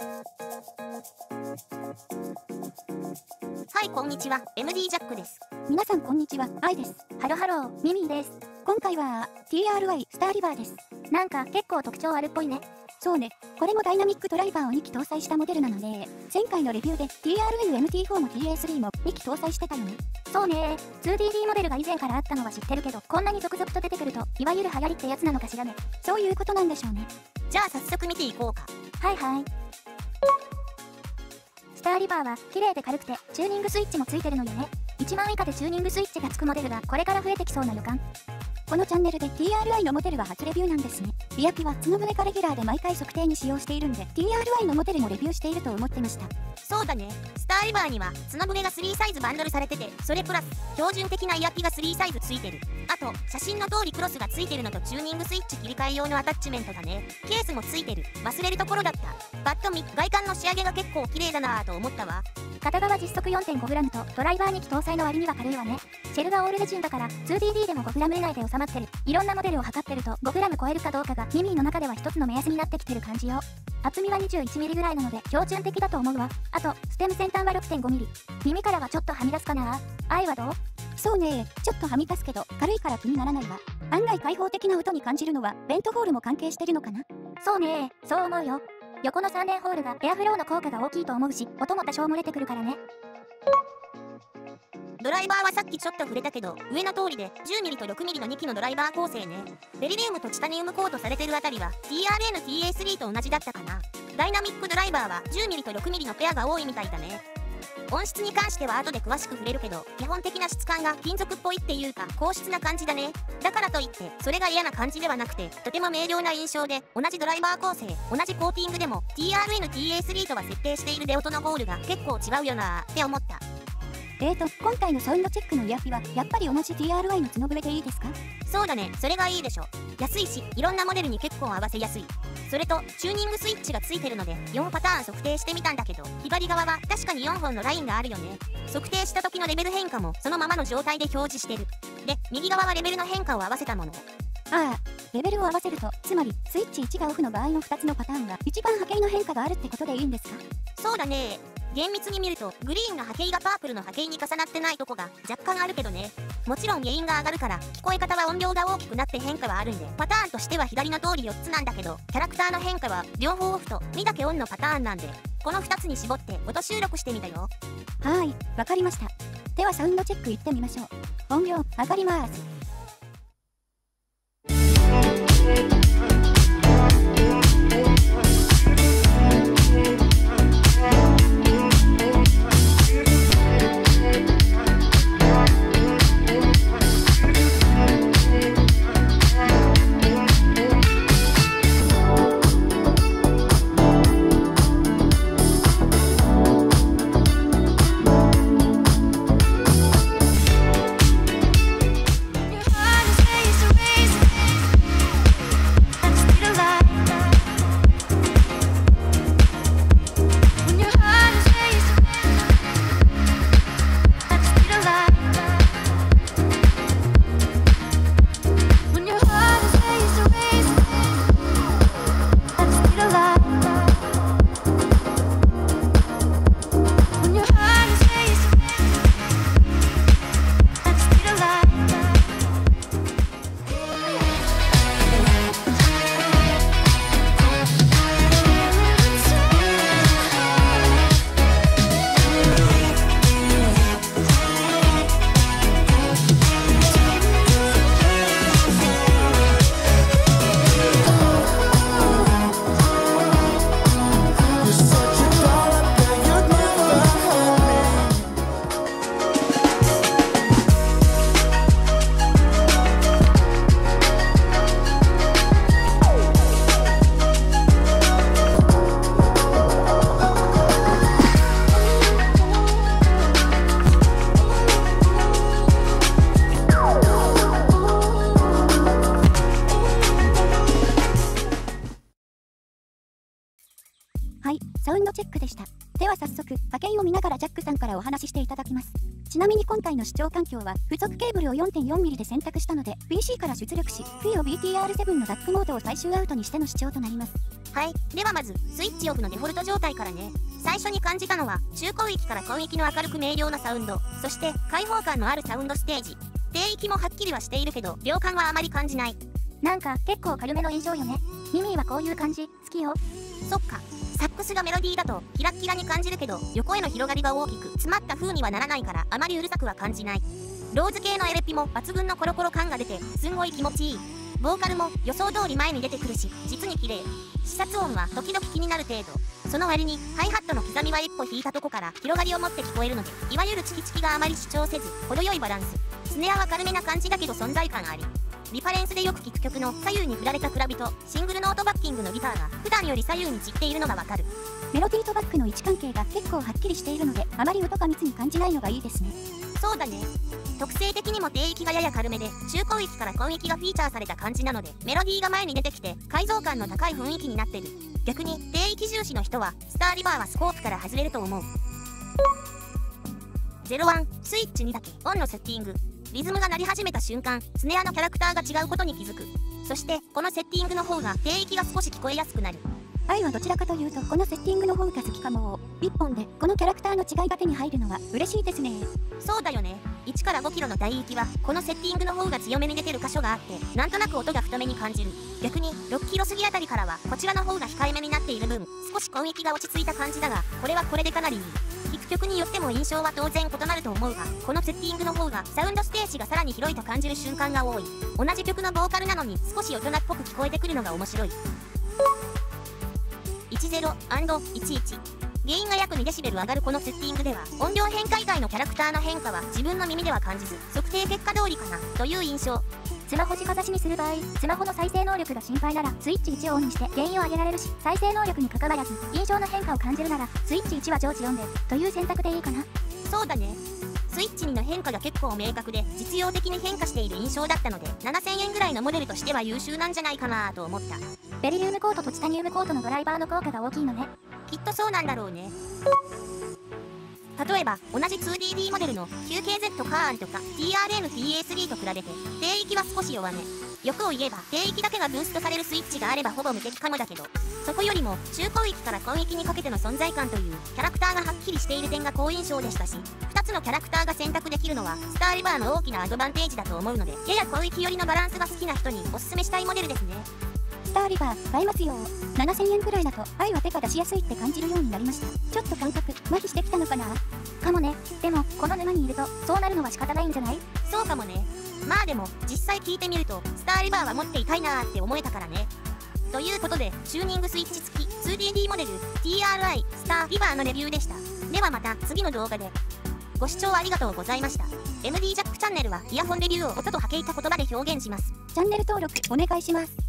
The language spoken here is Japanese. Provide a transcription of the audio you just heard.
はい、こんにちは。MD ジャックです。皆さんこんにちは、アイです。ハロハロー、ミミィです。今回は TRI スターリバーです。なんか結構特徴あるっぽいね。そうね、これもダイナミックドライバーを2機搭載したモデルなので、前回のレビューで TRL-MT4 も TA3 も2機搭載してたよね。そうね、2DD モデルが以前からあったのは知ってるけど、こんなに続々と出てくると、いわゆる流行りってやつなのかしらね。そういうことなんでしょうね。じゃあ早速見ていこうか。はいはい。スターリバーは綺麗で軽くてチューニングスイッチもついてるのよね。1万以下でチューニングスイッチがつくモデルがこれから増えてきそうな予感。このチャンネルで TRI のモデルは初レビューなんですね。リアピは角船かレギュラーで毎回測定に使用しているんで TRI のモデルもレビューしていると思ってました。そうだね、スターリバーには角船が3サイズバンドルされてて、それプラス標準的なイヤピが3サイズついてる。あと写真の通りクロスがついてるのとチューニングスイッチ切り替え用のアタッチメントだね。ケースもついてる。忘れるところだった。パッと見外観の仕上げが結構綺麗だなぁと思ったわ。片側実測 4.5g とドライバー2機搭載の割には軽いわね。シェルがオールレジンだから 2DD でも 5g 以内で収まってる。いろんなモデルを測ってると 5g 超えるかどうかがミミィの中では一つの目安になってきてる感じよ。厚みは 21mm ぐらいなので標準的だと思うわ。あとステム先端は 6.5mm。耳からはちょっとはみ出すかな。愛はどう？そうね、ちょっとはみ出すけど軽いから気にならないわ。案外開放的な音に感じるのはベントホールも関係してるのかな。そうね、そう思うよ。横の3連ホールがエアフローの効果が大きいと思うし、音も多少漏れてくるからね。ドライバーはさっきちょっと触れたけど、上の通りで 10mm と 6mm の2機のドライバー構成ね。ベリリウムとチタニウムコードされてるあたりは TRN-TA3 と同じだったかな。ダイナミックドライバーは 10mm と 6mm のペアが多いみたいだね。音質に関しては後で詳しく触れるけど、基本的な質感が金属っぽいっていうか硬質な感じだね。だからといってそれが嫌な感じではなくて、とても明瞭な印象で、同じドライバー構成同じコーティングでも TRN-TA3 とは設定している出音のゴールが結構違うよなーって思った。今回のサウンドチェックのイヤフィはやっぱり同じ TRI の角笛でいいですか？そうだね、それがいいでしょ。安いしいろんなモデルに結構合わせやすい。それとチューニングスイッチがついてるので4パターン測定してみたんだけど、左側は確かに4本のラインがあるよね。測定した時のレベル変化もそのままの状態で表示してる。で右側はレベルの変化を合わせたもの。ああ、レベルを合わせると、つまりスイッチ1がオフの場合の2つのパターンが一番波形の変化があるってことでいいんですか？そうだね。厳密に見るとグリーンの波形がパープルの波形に重なってないとこが若干あるけどね。もちろんゲインが上がるから聞こえ方は音量が大きくなって変化はあるんで、パターンとしては左の通り4つなんだけど、キャラクターの変化は両方オフと2だけオンのパターンなんで、この2つに絞って音収録してみたよ。はーい、わかりました。ではサウンドチェックいってみましょう。音量上がります。はい、サウンドチェックでした。では早速、波形を見ながらジャックさんからお話ししていただきます。ちなみに今回の視聴環境は、付属ケーブルを 4.4mm で選択したので、PC から出力し、FiiO BTR7 の DAC モードを最終アウトにしての視聴となります。はい、ではまずスイッチオフのデフォルト状態からね。最初に感じたのは中高域から高域の明るく明瞭なサウンド、そして開放感のあるサウンドステージ。低域もはっきりはしているけど量感はあまり感じない。なんか結構軽めの印象よね。ミミィはこういう感じ好きよ。そっか、サックスがメロディーだとキラッキラに感じるけど横への広がりが大きく詰まった風にはならないからあまりうるさくは感じない。ローズ系のエレピも抜群のコロコロ感が出てすんごい気持ちいい。ボーカルも予想通り前に出てくるし実に綺麗。視察音は時々気になる程度。その割にハイハットの刻みは一歩引いたとこから広がりを持って聞こえるので、いわゆるチキチキがあまり主張せず程よいバランス。スネアは軽めな感じだけど存在感あり。リファレンスでよく聴く曲の左右に振られたクラビとシングルノートバッキングのギターが普段より左右に散っているのがわかる。メロディーとバックの位置関係が結構はっきりしているのであまり音が密に感じないのがいいですね。そうだね。特性的にも低域がやや軽めで中高域から高域がフィーチャーされた感じなのでメロディーが前に出てきて解像感の高い雰囲気になってる。逆に低域重視の人はスターリバーはスコープから外れると思う。01スイッチ2だけオンのセッティング。リズムが鳴り始めた瞬間スネアのキャラクターが違うことに気づく。そしてこのセッティングの方が低域が少し聞こえやすくなる。愛はどちらかというとこのセッティングの方が好きかも。1本でこのキャラクターの違いが手に入るのは嬉しいですね。そうだよね。1から5キロの大域はこのセッティングの方が強めに出てる箇所があってなんとなく音が太めに感じる。逆に6キロ過ぎあたりからはこちらの方が控えめになっている分少し高域が落ち着いた感じだが、これはこれでかなりいい。聴く曲によっても印象は当然異なると思うが、このセッティングの方がサウンドステージがさらに広いと感じる瞬間が多い。同じ曲のボーカルなのに少し大人っぽく聞こえてくるのが面白い。10&11 原因が約2デシベル上がるこのセッティングでは音量変化以外のキャラクターの変化は自分の耳では感じず測定結果通りかなという印象。スマホ直差しにする場合、スマホの再生能力が心配ならスイッチ1をオンにして原因を上げられるし、再生能力に関わらず印象の変化を感じるならスイッチ1は常時4でという選択でいいかな。そうだね。スイッチ2の変化が結構明確で実用的に変化している印象だったので7000円ぐらいのモデルとしては優秀なんじゃないかなと思った。ベリリウムコートとチタニウムコートのドライバーの効果が大きいのね。きっとそうなんだろうね。例えば同じ 2DD モデルの 9KZ カーンとか TRN-PA3 と比べて低域は少し弱め。欲を言えば低域だけがブーストされるスイッチがあればほぼ無敵かもだけど、そこよりも中高域から高域にかけての存在感というキャラクターがはっきりしている点が好印象でしたし、2つのキャラクターが選択できるのはスターリバーの大きなアドバンテージだと思うので、やや高域寄りのバランスが好きな人におすすめしたいモデルですね。スターリバー買いますよ。7000円くらいだと愛は手が出しやすいって感じるようになりました。ちょっと感覚麻痺してきたのかな。かもね。でもこの沼にいるとそうなるのは仕方ないんじゃない？そうかもね。まあでも実際聞いてみるとスターリバーは持っていたいなーって思えたからね。ということでチューニングスイッチ付き 2DD モデル TRI スターリバーのレビューでした。ではまた次の動画で。ご視聴ありがとうございました。MD ジャックチャンネルはイヤホンレビューを音と波形た言葉で表現します。チャンネル登録お願いします。